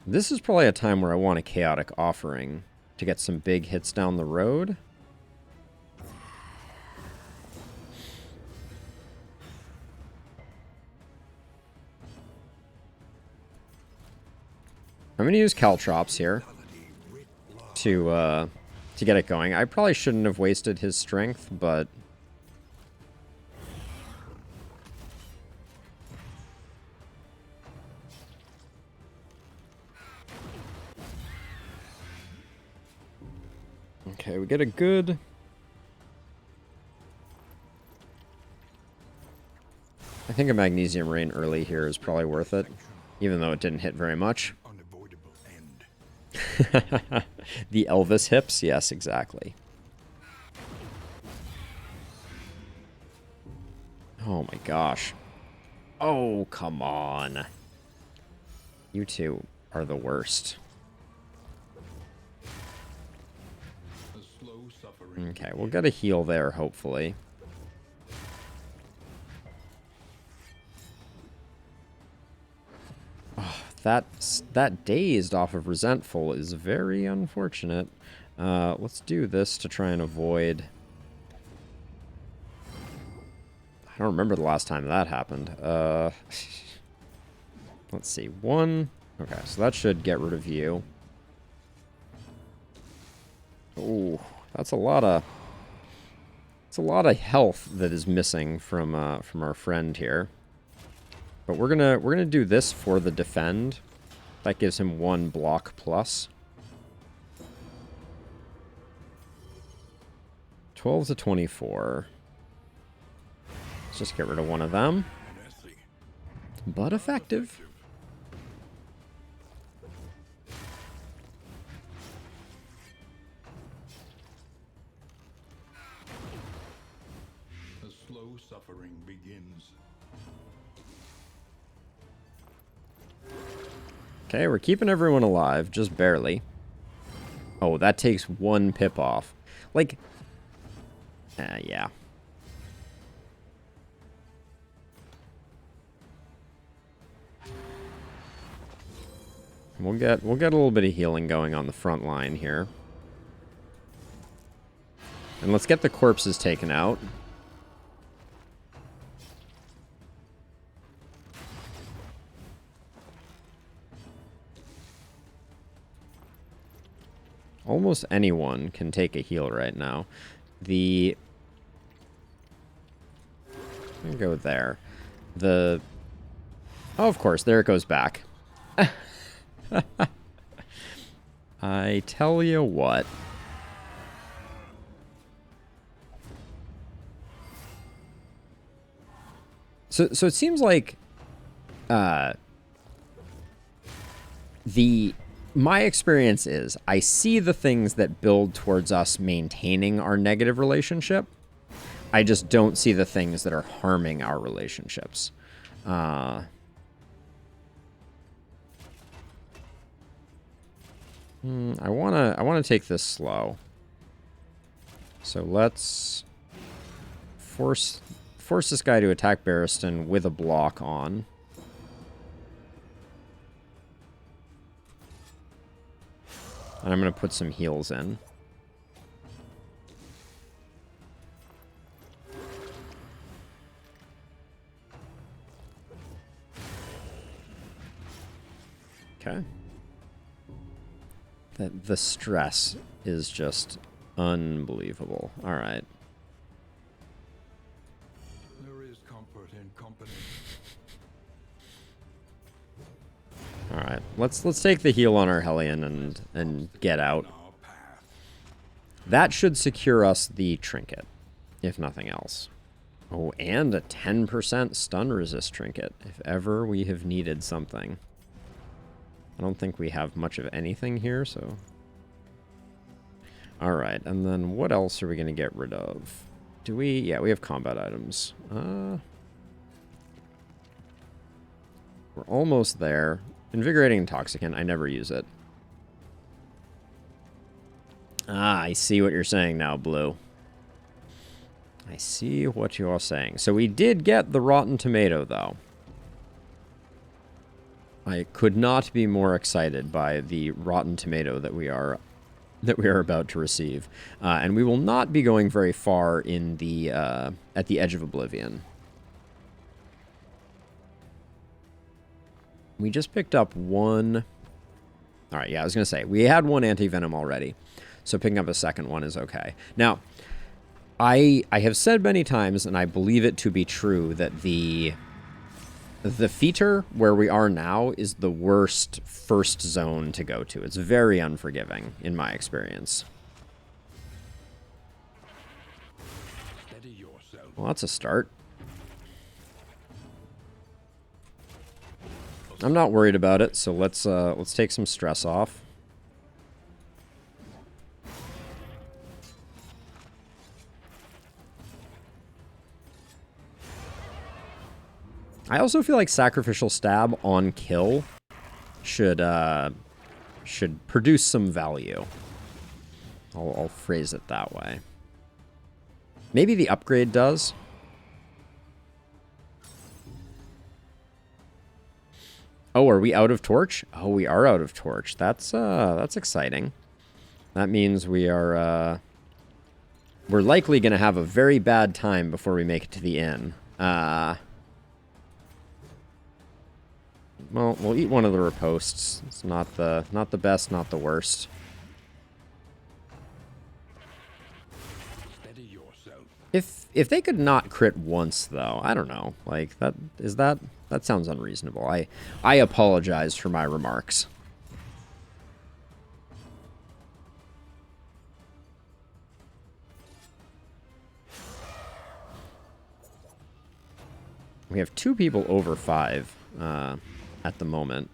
This is probably a time where I want a Chaotic Offering to get some big hits down the road. I'm going to use Caltrops here to get it going. I probably shouldn't have wasted his strength, but... Okay, we get a good... I think a Magnesium Rain early here is probably worth it, even though it didn't hit very much. The Elvis hips? Yes, exactly. Oh my gosh. Oh, come on. You two are the worst. Okay, we'll get a heal there, hopefully. Oh, that dazed off of Resentful is very unfortunate. Let's do this to try and avoid... I don't remember the last time that happened. Let's see. 1. Okay, so that should get rid of you. Ooh, that's a lot of... It's a lot of health that is missing from our friend here. But we're gonna do this for the defend. That gives him 1 block plus. 12 to 24. Let's just get rid of one of them. Messy. But effective. The slow suffering begins. Okay, we're keeping everyone alive, just barely. Oh, that takes one pip off. Like, yeah. We'll get a little bit of healing going on the front line here. And let's get the corpses taken out. Almost anyone can take a heal right now. I'm gonna go there. Oh, of course, there it goes back. I tell you what. So it seems like my experience is I see the things that build towards us maintaining our negative relationship. I just don't see the things that are harming our relationships. I wanna take this slow. So let's force this guy to attack Barristan with a block on. And I'm going to put some heals in. Okay. The stress is just unbelievable. All right. There is comfort in company. All right. Let's take the heal on our Hellion and get out. Our path. That should secure us the trinket, if nothing else. Oh, and a 10% stun resist trinket, if ever we have needed something. I don't think we have much of anything here, so... Alright, and then what else are we going to get rid of? Do we... Yeah, we have combat items. We're almost there. Invigorating Intoxicant, I never use it. Ah, I see what you're saying now, Blue. I see what you're saying. So we did get the Rotten Tomato, though. I could not be more excited by the Rotten Tomato that we are about to receive, and we will not be going very far in the at the Edge of Oblivion. We just picked up one. All right, yeah, I was gonna say we had one anti-venom already, so picking up a second one is okay. Now, I have said many times, and I believe it to be true, that the feature where we are now is the worst first zone to go to. It's very unforgiving, in my experience. Steady yourself. Well, that's a start. I'm not worried about it, so let's take some stress off. I also feel like Sacrificial Stab on kill should produce some value. I'll phrase it that way. Maybe the upgrade does. Oh, are we out of torch? Oh, we are out of torch. That's exciting. That means we're likely going to have a very bad time before we make it to the inn. Well, we'll eat one of the riposts. It's not the best, not the worst. Steady yourself. If they could not crit once, though, I don't know. Like that sounds unreasonable. I apologize for my remarks. We have 2 people over 5 at the moment.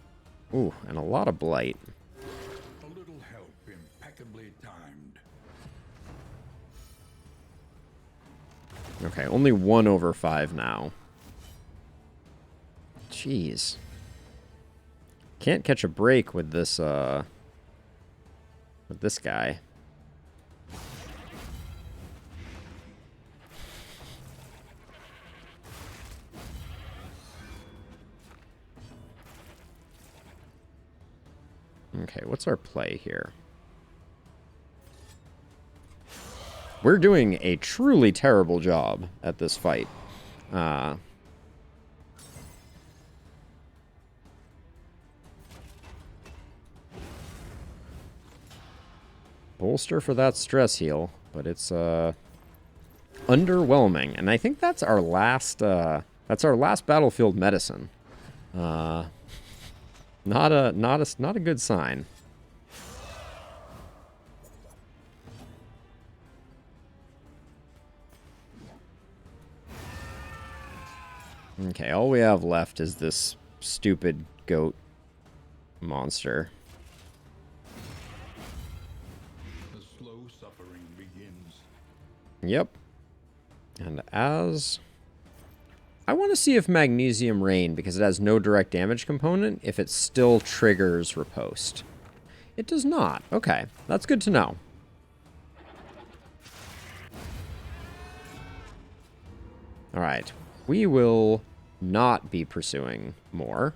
Ooh, and a lot of blight. A little help impeccably timed. Okay, only 1 over 5 now. Jeez. Can't catch a break with this guy. Okay, what's our play here? We're doing a truly terrible job at this fight. Bolster for that stress heal, but it's underwhelming, and I think that's our last battlefield medicine. Not a good sign. Okay, all we have left is this stupid goat monster. The slow suffering begins. Yep. And as... I want to see if Magnesium Rain, because it has no direct damage component, if it still triggers Riposte. It does not. Okay, that's good to know. Alright. We will not be pursuing more.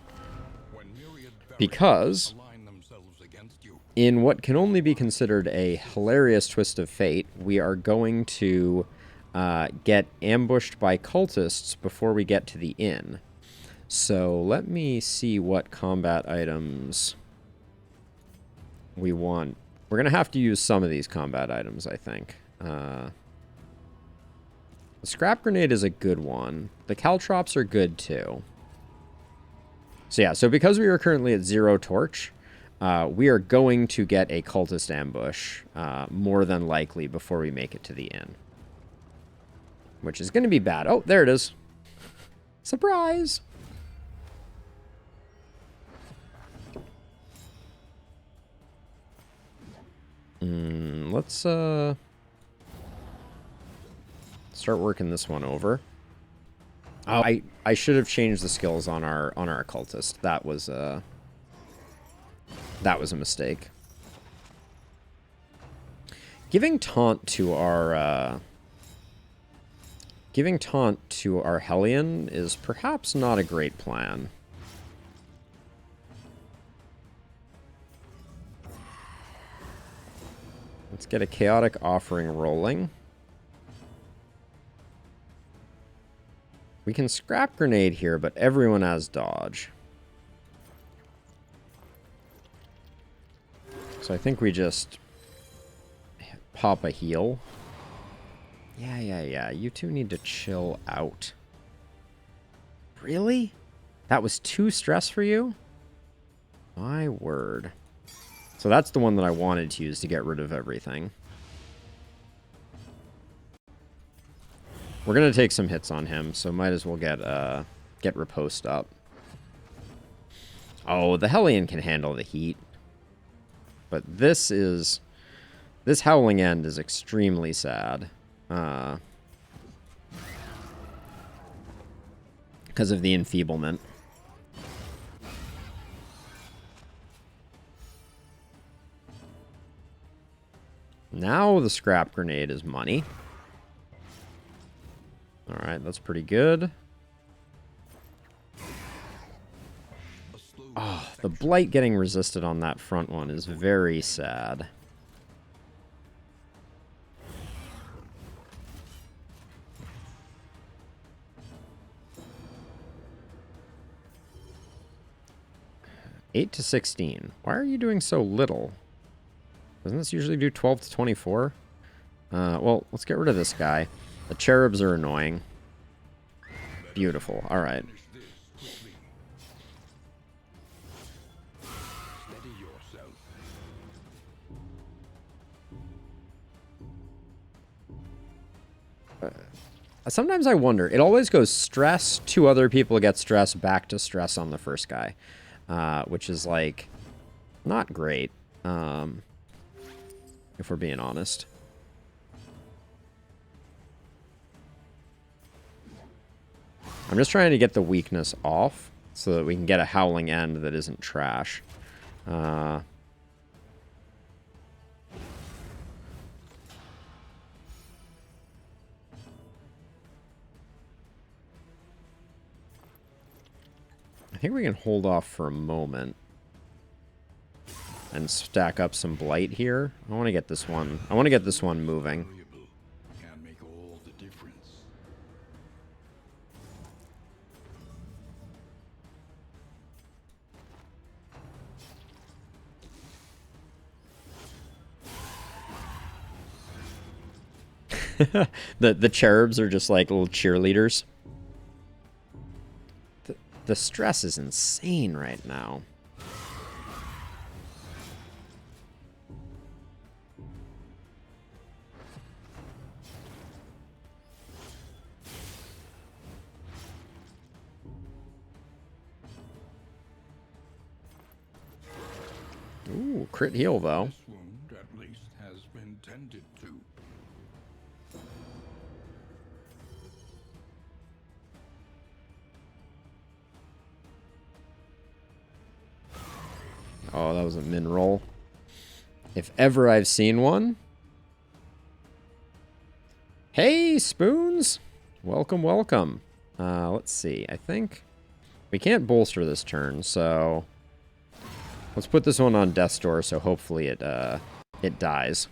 Because in what can only be considered a hilarious twist of fate, we are going to get ambushed by cultists before we get to the inn. So let me see what combat items we want. We're going to have to use some of these combat items, I think. The Scrap Grenade is a good one. The Caltrops are good, too. So yeah, so because we are currently at 0 torch, we are going to get a cultist ambush, more than likely, before we make it to the inn. Which is going to be bad. Oh, there it is. Surprise! Let's, start working this one over. Oh, I should have changed the skills on our occultist. That was a mistake. Giving taunt to our Hellion is perhaps not a great plan. Let's get a chaotic offering rolling. We can Scrap Grenade here, but everyone has dodge. So I think we just pop a heal. Yeah. You two need to chill out. Really? That was too stress for you? My word. So that's the one that I wanted to use to get rid of everything. We're going to take some hits on him, so might as well get Riposte up. Oh, the Hellion can handle the heat. But this Howling End is extremely sad. Because of the enfeeblement. Now the Scrap Grenade is money. Alright, that's pretty good. Oh, the Blight getting resisted on that front one is very sad. $8 to 16. Why are you doing so little? Doesn't this usually do 12 to 24? Well, let's get rid of this guy. The cherubs are annoying. Beautiful. All right. Sometimes I wonder. It always goes stress, two other people get stress, back to stress on the first guy. Which is, like, not great, if we're being honest. I'm just trying to get the weakness off so that we can get a Howling End that isn't trash. I think we can hold off for a moment and stack up some blight here. I want to get this one. I want to get this one moving. Can make all the difference. The cherubs are just like little cheerleaders. The stress is insane right now. Ooh, crit heal though. This wound at least has been tended to. Oh, that was a min roll. If ever I've seen one. Hey, Spoons! Welcome, welcome. Let's see. I think we can't bolster this turn, so let's put this one on Death's Door, so hopefully it dies.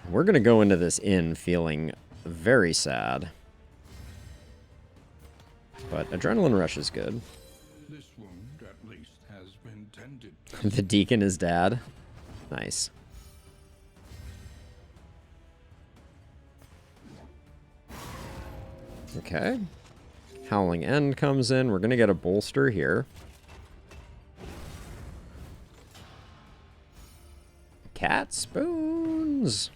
We're gonna go into this inn feeling very sad. But Adrenaline Rush is good. This wound at least has been tended to. The Deacon is dad. Nice. Okay. Howling End comes in. We're going to get a bolster here. Cat Spoons.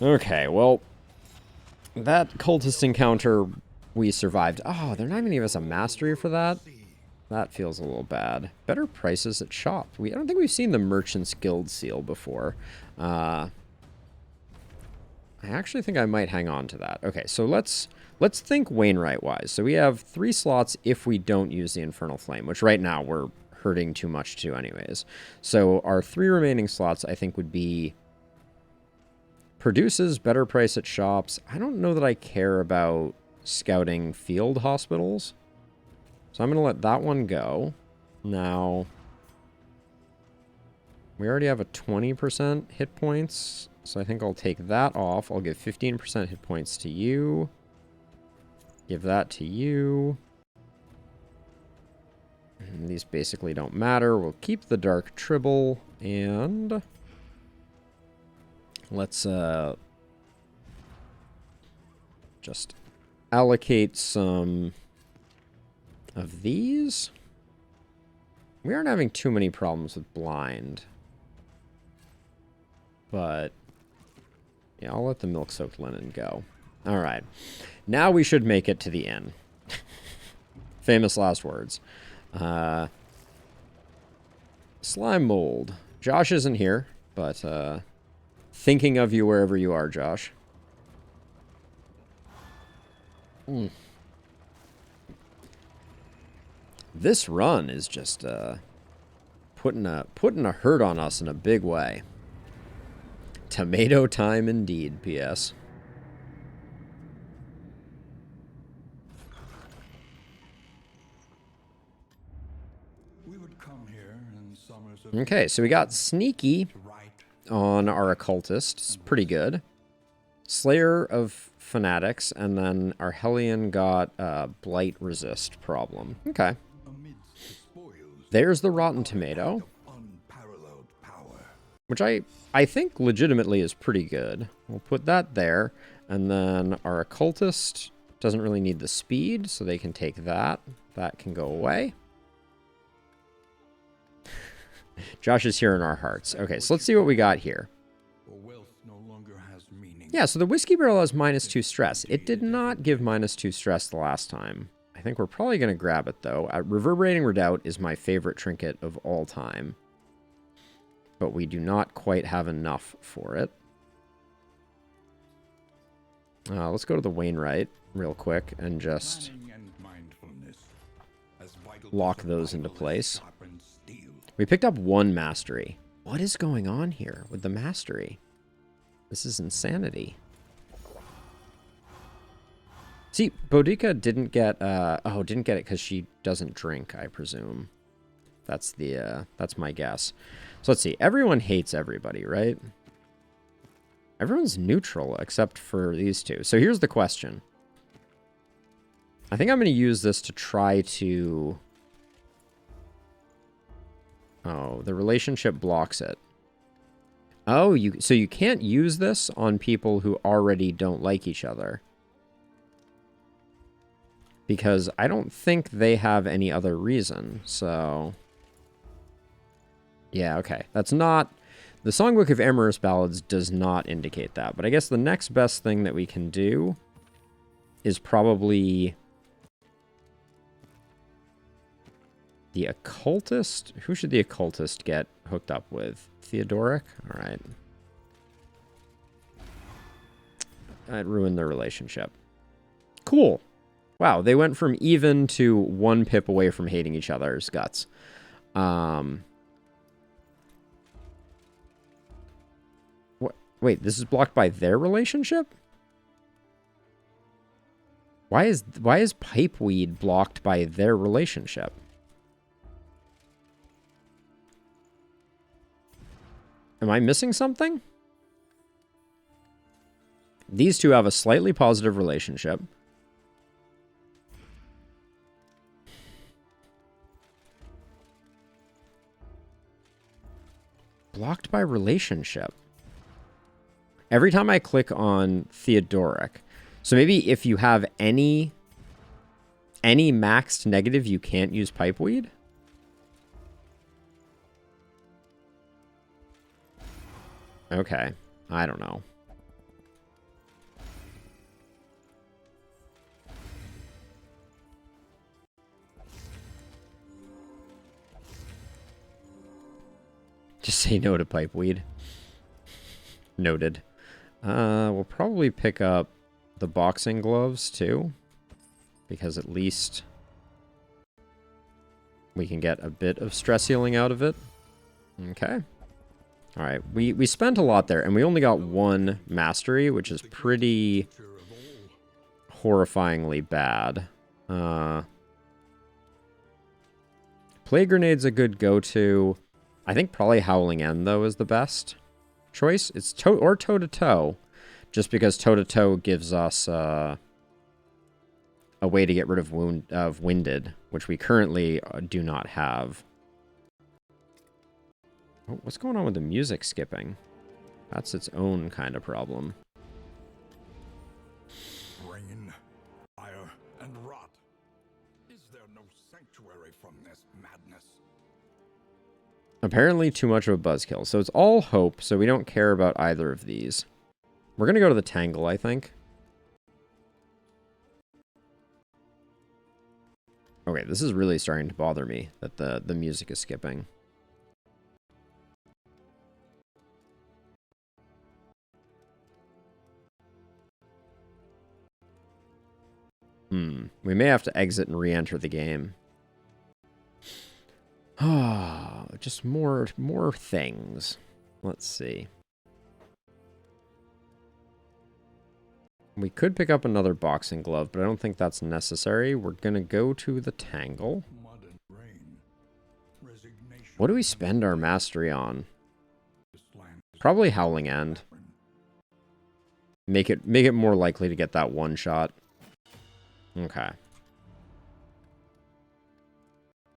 Okay, well, that cultist encounter we survived. Oh, they're not even giving us a mastery for that. That feels a little bad. Better prices at shop. I don't think we've seen the Merchant's Guild seal before. I actually think I might hang on to that. Okay, so let's think Wainwright-wise. So we have 3 slots if we don't use the Infernal Flame, which right now we're hurting too much to anyways. So our 3 remaining slots I think would be produces, better price at shops. I don't know that I care about scouting field hospitals. So I'm going to let that one go. Now, we already have a 20% hit points. So I think I'll take that off. I'll give 15% hit points to you. Give that to you. And these basically don't matter. We'll keep the Dark Tribble. And let's just allocate some of these. We aren't having too many problems with blind. But yeah, I'll let the milk-soaked linen go. All right. Now we should make it to the inn. Famous last words. Slime mold. Josh isn't here, but thinking of you wherever you are, Josh. This run is just putting a hurt on us in a big way. Tomato time indeed, P.S. We would come here in summers of Okay, so we got Sneaky to write. on our Occultist. It's pretty good. Slayer of Fanatics, and then our Hellion got Blight Resist problem. Okay. Amidst the spoils There's the Rotten Tomato, of unparalleled power. which I think legitimately is pretty good. We'll put that there. And then our Occultist doesn't really need the speed, so they can take that. That can go away. Josh is here in our hearts. Okay, so let's see what we got here. For wealth no longer has meaning. Yeah, so the whiskey barrel has -2 stress. It did not give -2 stress the last time. I think we're probably going to grab it, though. Reverberating Redoubt is my favorite trinket of all time. But we do not quite have enough for it. Let's go to the Wainwright real quick and just lock those into place. We picked up 1 mastery. What is going on here with the mastery? This is insanity. See, Boudica didn't get, didn't get it because she doesn't drink, I presume. That's my guess. So let's see. Everyone hates everybody, right? Everyone's neutral except for these two. So here's the question. I think I'm going to use this to try to... Oh, the relationship blocks it. Oh, so you can't use this on people who already don't like each other. Because I don't think they have any other reason, so... Yeah, okay. That's not... The Songbook of Amorous Ballads does not indicate that, but I guess the next best thing that we can do is probably... The Occultist? Who should the Occultist get hooked up with? Theodoric? Alright. That ruined their relationship. Cool. Wow, they went from even to 1 pip away from hating each other's guts. Wait, this is blocked by their relationship? Why is Pipeweed blocked by their relationship? Am I missing something? These two have a slightly positive relationship. Blocked by relationship. Every time I click on Theodoric. So maybe if you have any maxed negative, you can't use Pipeweed? Okay. I don't know. Just say no to Pipeweed. Noted. We'll probably pick up the boxing gloves, too. Because at least we can get a bit of stress healing out of it. Okay. Alright, we spent a lot there, and we only got 1 mastery, which is pretty horrifyingly bad. Plague Grenade's a good go-to. I think probably Howling End, though, is the best choice. It's toe-to-toe, just because toe-to-toe gives us a way to get rid of Winded, which we currently do not have. Oh, what's going on with the music skipping? That's its own kind of problem. Rain, fire, and rot. Is there no sanctuary from this madness? Apparently too much of a buzzkill. So it's all hope, so we don't care about either of these. We're going to go to the Tangle, I think. Okay, this is really starting to bother me that the music is skipping. We may have to exit and re-enter the game. Ah, just more things. Let's see. We could pick up another boxing glove, but I don't think that's necessary. We're gonna go to the Tangle. What do we spend our mastery on? Probably Howling End. Make it more likely to get that one shot. Okay.